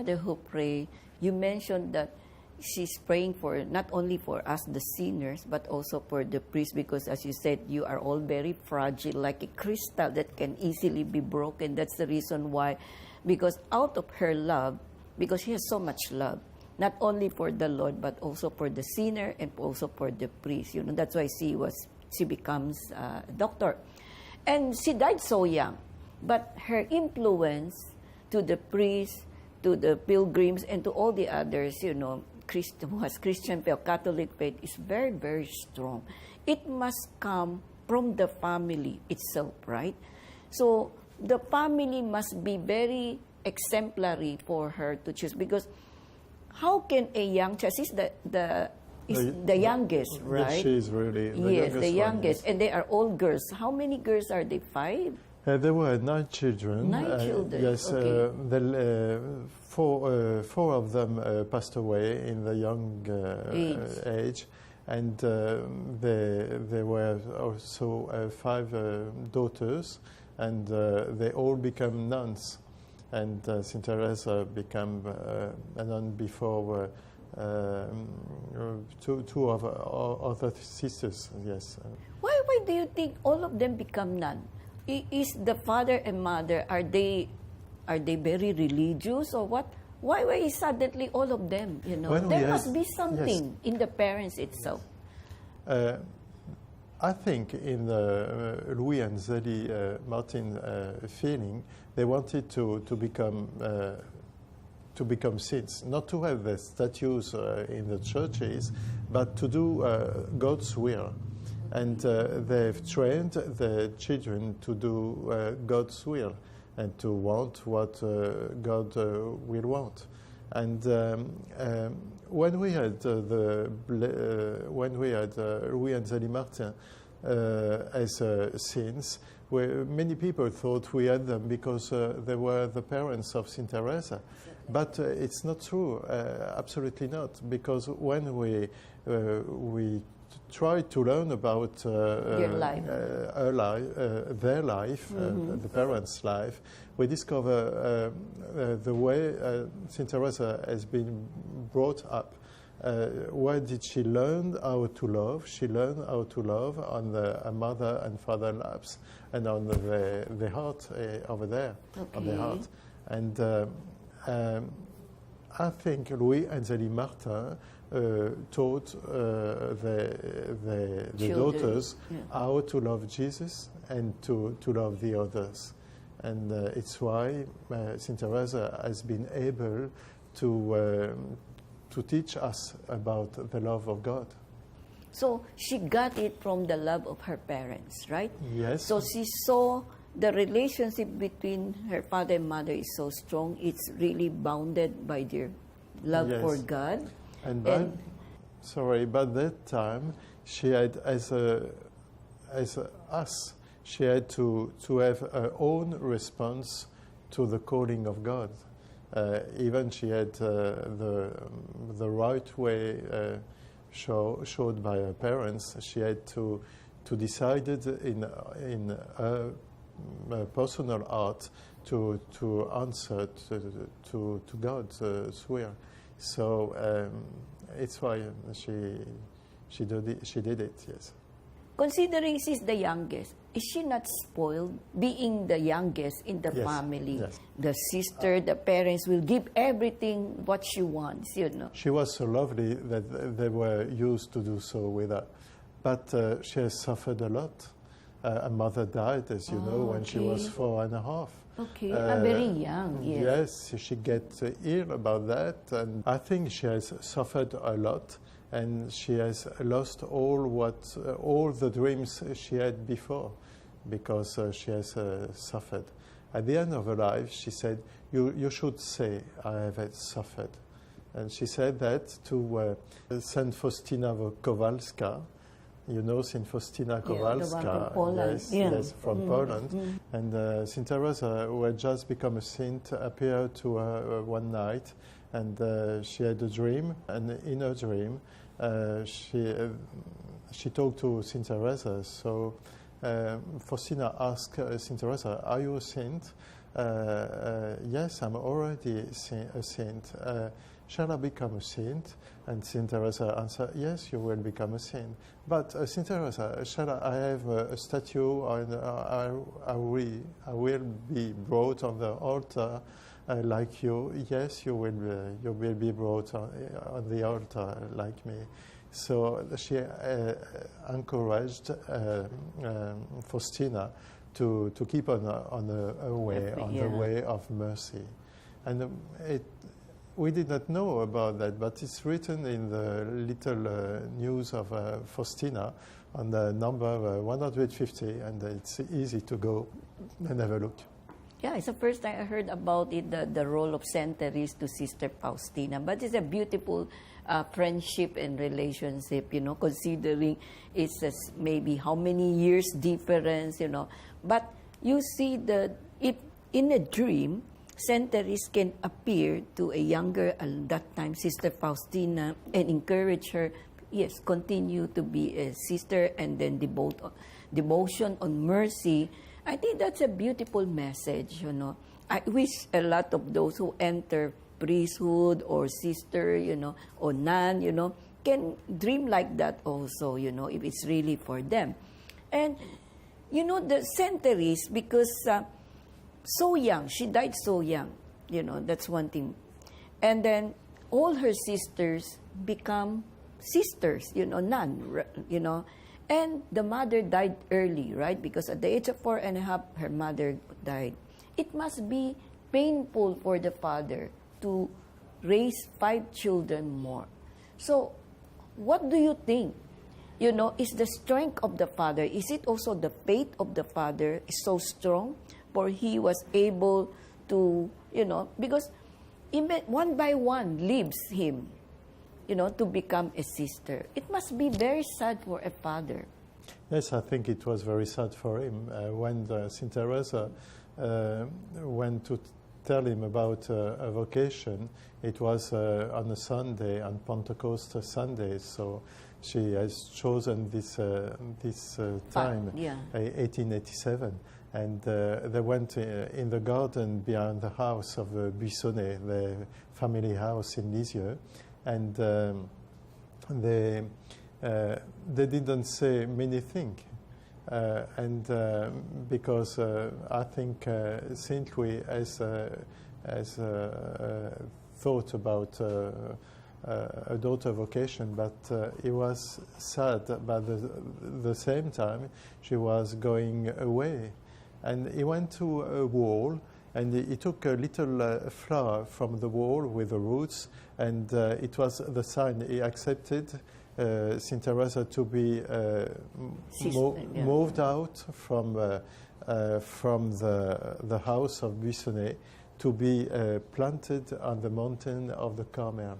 Father Ruffray, you mentioned that she's praying for not only for us, the sinners, but also for the priests, because as you said, you are all very fragile, like a crystal that can easily be broken. That's the reason why, because out of her love, because she has so much love, not only for the Lord, but also for the sinner and also for the priest. You know, that's why she becomes a doctor. And she died so young, but her influence to the priests, to the pilgrims, and to all the others, you know, who has Christian faith, Catholic faith, is very, very strong. It must come from the family itself, right? So the family must be very exemplary for her to choose, because how can a young child, she's the youngest, right? Yes, she is really the yes, youngest the youngest, one, yes. And they are all girls. How many girls are they? 5? There were 9 children. 9 children. Yes, okay. Four of them passed away in the young age, and there were also 5 daughters, and they all became nuns. And Saint Therese became a nun before two of other sisters. Yes. Why do you think all of them become nuns? Is the father and mother, are they very religious or what? Why is suddenly all of them? You know, there must be something in the parents itself. I think in the Louis and Zélie Martin feeling, they wanted to become saints, not to have the statues in the churches, but to do God's will. And they've trained the children to do God's will and to want what God will want. And when we had Louis and Zélie Martin as saints, many people thought we had them because they were the parents of Saint Teresa, but it's not true. Absolutely not, because when we tried to learn about their life, the parents' life, we discover the way Saint Teresa has been brought up. Where did she learn how to love? She learned how to love on the mother and father laps and on the heart over there, on the heart. And I think Louis and Zélie Martin taught the daughters how to love Jesus and to love the others. And it's why Saint Teresa has been able to teach us about the love of God. So she got it from the love of her parents, right? Yes. So she saw the relationship between her father and mother is so strong. It's really bounded by their love for God. And by that time, she had, as us, she had to have her own response to the calling of God. Even she had the right way showed by her parents. She had to decide in her personal heart to answer to God's will. So it's why she did it. Yes. Considering she's the youngest, is she not spoiled being the youngest in the family? Yes. The sister, the parents will give everything what she wants, you know. She was so lovely that they were used to do so with her. But she has suffered a lot. Her mother died, as you know, when she was 4.5. Okay, very young, yes. Yes, she gets ill about that. And I think she has suffered a lot. And she has lost all the dreams she had before, because she has suffered. At the end of her life, she said, you should say, I have suffered. And she said that to Saint Faustina Kowalska. You know Saint Faustina Kowalska, the one from Poland. Yes, from Poland. And Saint Teresa, who had just become a saint, appeared to her one night, and she had a dream, and in her dream, she talked to Saint Teresa. So Faustina asked Saint Teresa, "Are you a saint?" yes, I'm already a saint. Shall I become a saint? And Saint Teresa answered, yes, you will become a saint. But Saint Teresa, shall I have a statue, and I will be brought on the altar like you? Yes, you will be brought on the altar like me. So she encouraged Faustina to keep on the way of mercy, and we did not know about that, but it's written in the little news of Faustina on the number 150, and it's easy to go and have a look. Yeah, it's the first time I heard about it, the role of Saint Therese to Sister Faustina. But it's a beautiful friendship and relationship, considering it's maybe how many years difference, But you see that if in a dream, Saint Therese can appear to a younger, at that time, Sister Faustina, and encourage her, yes, continue to be a sister, and then devotion on mercy. I think that's a beautiful message, I wish a lot of those who enter priesthood or sister, or nun, can dream like that also, if it's really for them. And, the Saint Therese, because so young, she died so young, that's one thing. And then all her sisters become sisters, nun, And the mother died early, right? Because at the age of 4.5, her mother died. It must be painful for the father to raise 5 children more. So, what do you think? Is the strength of the father, is it also the faith of the father is so strong? For he was able to, because even one by one leaves him, to become a sister. It must be very sad for a father. Yes, I think it was very sad for him when Saint Teresa went to tell him about a vocation. It was on a Sunday, on Pentecost Sunday, so she has chosen this time, 1887. And they went in the garden behind the house of Buissonnet, the family house in Lisieux, and they didn't say many things. Because I think Saint Louis has thought about a daughter vocation, but he was sad. But at the same time, she was going away, and he went to a wall, and he took a little flower from the wall with the roots, and it was the sign he accepted Saint Teresa to be moved out from the house of Buissonnet to be planted on the mountain of the Carmel,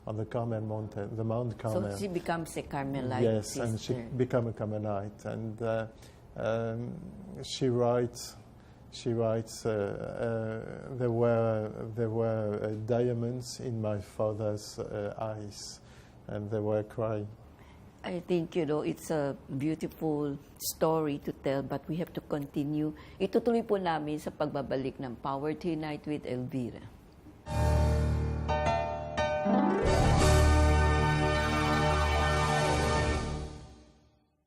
on the Carmel mountain, the Mount Carmel. So she becomes a Carmelite. Yes, sister. and she became a Carmelite, and she writes. There were diamonds in my father's eyes, and they were crying. I think, it's a beautiful story to tell, but we have to continue. Itutuloy po namin sa pagbabalik ng Power to Unite with Elvira.